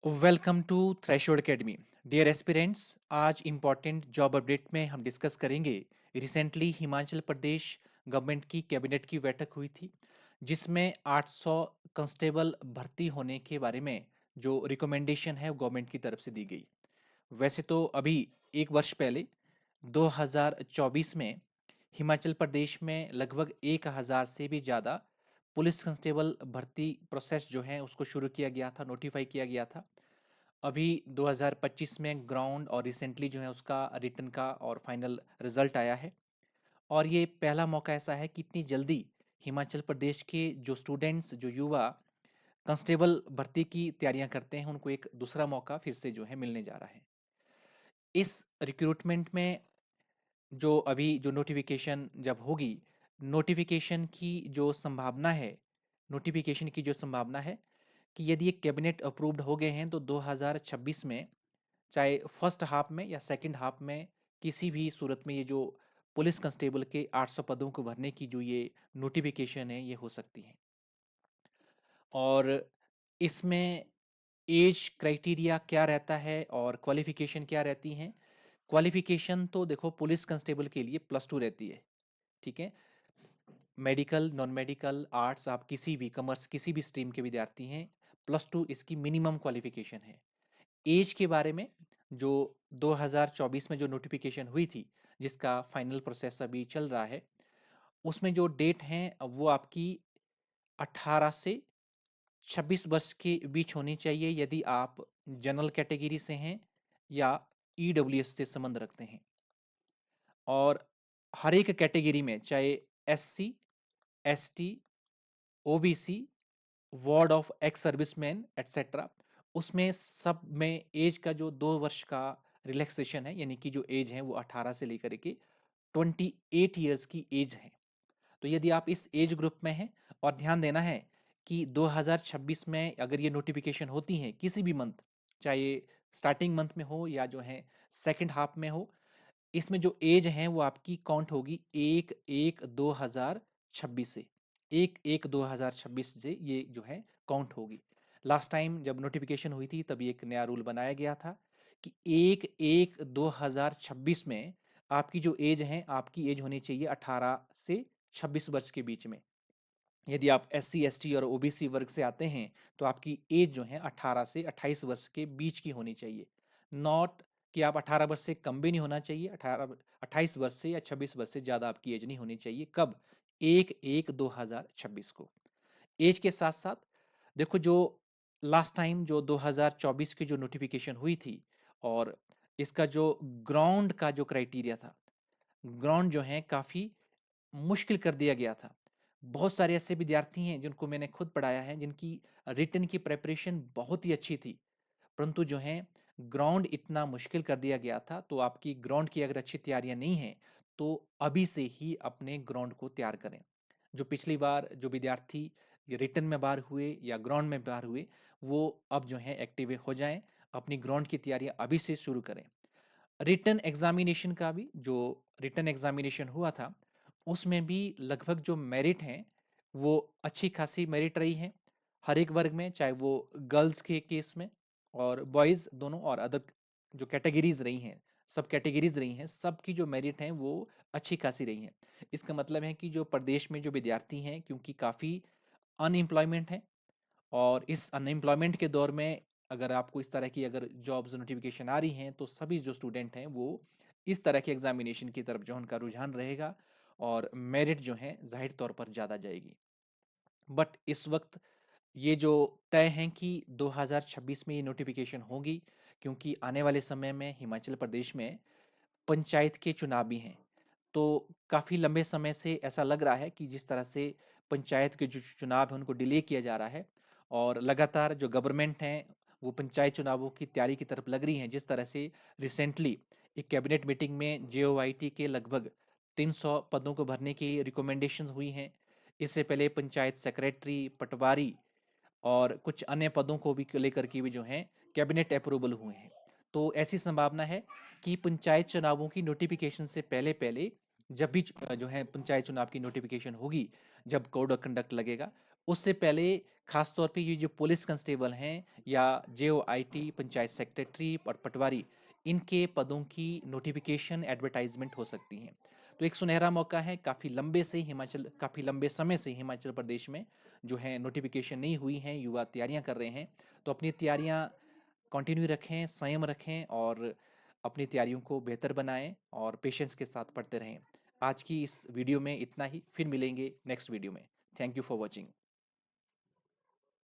Welcome to threshold academy. Dear aspirants, आज important job update में हम डिस्कस करेंगे। रिसेंटली हिमाचल प्रदेश गवर्नमेंट की कैबिनेट की बैठक हुई थी, जिसमें 800 कांस्टेबल भर्ती होने के बारे में जो रिकमेंडेशन है वो गवर्नमेंट की तरफ से दी गई। वैसे तो अभी एक वर्ष पहले 2024 में हिमाचल प्रदेश में लगभग 1000 से भी ज़्यादा पुलिस कांस्टेबल भर्ती प्रोसेस जो है उसको शुरू किया गया था, नोटिफाई किया गया था। अभी 2025 में ग्राउंड और रिसेंटली जो है उसका रिटन का और फाइनल रिजल्ट आया है। और ये पहला मौका ऐसा है कि इतनी जल्दी हिमाचल प्रदेश के जो स्टूडेंट्स, जो युवा कांस्टेबल भर्ती की तैयारियां करते हैं, उनको एक दूसरा मौका फिर से जो है मिलने जा रहा है। इस रिक्रूटमेंट में जो अभी जो नोटिफिकेशन जब होगी, नोटिफिकेशन की जो संभावना है नोटिफिकेशन की जो संभावना है कि यदि ये कैबिनेट अप्रूव्ड हो गए हैं तो 2026 में, चाहे फर्स्ट हाफ में या सेकंड हाफ में, किसी भी सूरत में ये जो पुलिस कांस्टेबल के 800 पदों को भरने की जो ये नोटिफिकेशन है ये हो सकती है। और इसमें एज क्राइटेरिया क्या रहता है और क्वालिफिकेशन क्या रहती हैं। क्वालिफिकेशन तो देखो, पुलिस कांस्टेबल के लिए +2 रहती है। ठीक है, मेडिकल, नॉन मेडिकल, आर्ट्स, आप किसी भी, कॉमर्स, किसी भी स्ट्रीम के विद्यार्थी हैं, +2 इसकी मिनिमम क्वालिफिकेशन है। एज के बारे में जो 2024 में जो नोटिफिकेशन हुई थी, जिसका फाइनल प्रोसेस अभी चल रहा है, उसमें जो डेट है वो आपकी 18 से 26 वर्ष के बीच होनी चाहिए, यदि आप जनरल कैटेगरी से हैं या ईडब्ल्यूएस से संबंध रखते हैं। और हर एक कैटेगरी में, चाहे SC, ST, OBC, ward of ex serviceman etcetera, उसमें सब में एज का जो 2 वर्ष का रिलैक्सेशन है, यानी कि जो एज है वो 18 से लेकर के 28 ईयर्स की एज है। तो यदि आप इस एज ग्रुप में हैं, और ध्यान देना है कि 2026 में अगर ये नोटिफिकेशन होती है किसी भी मंथ, चाहे स्टार्टिंग मंथ में हो या जो है सेकंड हाफ में हो, इसमें जो एज है वो आपकी काउंट होगी 1/1/2026 से। 1/1/2026 से ये जो है काउंट होगी। लास्ट टाइम जब नोटिफिकेशन हुई थी तभी एक नया रूल बनाया गया था कि 1/1/2026 में आपकी जो एज है, आपकी एज होनी चाहिए 18 से 26 वर्ष के बीच में। यदि आप SC ST और OBC वर्ग से आते हैं तो आपकी एज जो है 18 से 28 वर्ष के बीच की होनी चाहिए। नॉट कि आप 18 वर्ष से कम भी नहीं होना चाहिए, 28 वर्ष से या 26 वर्ष से ज़्यादा आपकी एज नहीं होनी चाहिए। कब? 1/1/2026 को। एज के साथ साथ देखो, जो लास्ट टाइम जो 2024 की जो नोटिफिकेशन हुई थी, और इसका जो ग्राउंड का जो क्राइटेरिया था, ग्राउंड जो है काफ़ी मुश्किल कर दिया गया था। बहुत सारे ऐसे विद्यार्थी हैं जिनको मैंने खुद पढ़ाया है, जिनकी रिटन की प्रिपरेशन बहुत ही अच्छी थी, परंतु जो है ग्राउंड इतना मुश्किल कर दिया गया था। तो आपकी ग्राउंड की अगर अच्छी तैयारियां नहीं हैं तो अभी से ही अपने ग्राउंड को तैयार करें। जो पिछली बार जो विद्यार्थी रिटन में बाहर हुए या ग्राउंड में बाहर हुए, वो अब जो है एक्टिव हो जाएं, अपनी ग्राउंड की तैयारियां अभी से शुरू करें। रिटन एग्जामिनेशन का भी, जो रिटन एग्जामिनेशन हुआ था, उसमें भी लगभग जो मेरिट हैं वो अच्छी खासी मेरिट रही है। हर एक वर्ग में, चाहे वो गर्ल्स के केस में और बॉयज़ दोनों, और अदर जो कैटेगरीज रही हैं, सब कैटेगरीज रही हैं, सबकी जो मेरिट हैं वो अच्छी खासी रही हैं। इसका मतलब है कि जो प्रदेश में जो विद्यार्थी हैं, क्योंकि काफ़ी अनएम्प्लॉयमेंट है, और इस अनएम्प्लॉयमेंट के दौर में अगर आपको इस तरह की अगर जॉब्स नोटिफिकेशन आ रही हैं तो सभी जो स्टूडेंट हैं वो इस तरह के एग्जामिनेशन की तरफ जो उनका रुझान रहेगा, और मेरिट जो है जाहिर तौर पर ज़्यादा जाएगी। बट इस वक्त ये जो तय है कि 2026 में ये नोटिफिकेशन होगी, क्योंकि आने वाले समय में हिमाचल प्रदेश में पंचायत के चुनाव भी हैं। तो काफ़ी लंबे समय से ऐसा लग रहा है कि जिस तरह से पंचायत के जो चुनाव हैं उनको डिले किया जा रहा है, और लगातार जो गवर्नमेंट है वो पंचायत चुनावों की तैयारी की तरफ लग रही हैं। जिस तरह से रिसेंटली एक कैबिनेट मीटिंग में JOIT के लगभग 300 पदों को भरने की रिकमेंडेशन हुई हैं। इससे पहले पंचायत सेक्रेटरी, पटवारी और कुछ अन्य पदों को भी लेकर के भी जो हैं कैबिनेट अप्रूवल हुए हैं। तो ऐसी संभावना है कि पंचायत चुनावों की नोटिफिकेशन से पहले पहले, जब भी जो है पंचायत चुनाव की नोटिफिकेशन होगी, जब कोड ऑफ कंडक्ट लगेगा, उससे पहले खास तौर पे ये जो पुलिस कांस्टेबल हैं या जेओआईटी पंचायत सेक्रेटरी और पटवारी, इनके पदों की नोटिफिकेशन एडवर्टाइजमेंट हो सकती हैं। तो एक सुनहरा मौका है, काफ़ी लंबे समय से हिमाचल प्रदेश में जो है नोटिफिकेशन नहीं हुई हैं, युवा तैयारियां कर रहे हैं। तो अपनी तैयारियां कंटिन्यू रखें, संयम रखें और अपनी तैयारियों को बेहतर बनाएं और पेशेंस के साथ पढ़ते रहें। आज की इस वीडियो में इतना ही, फिर मिलेंगे नेक्स्ट वीडियो में। Thank you for watching.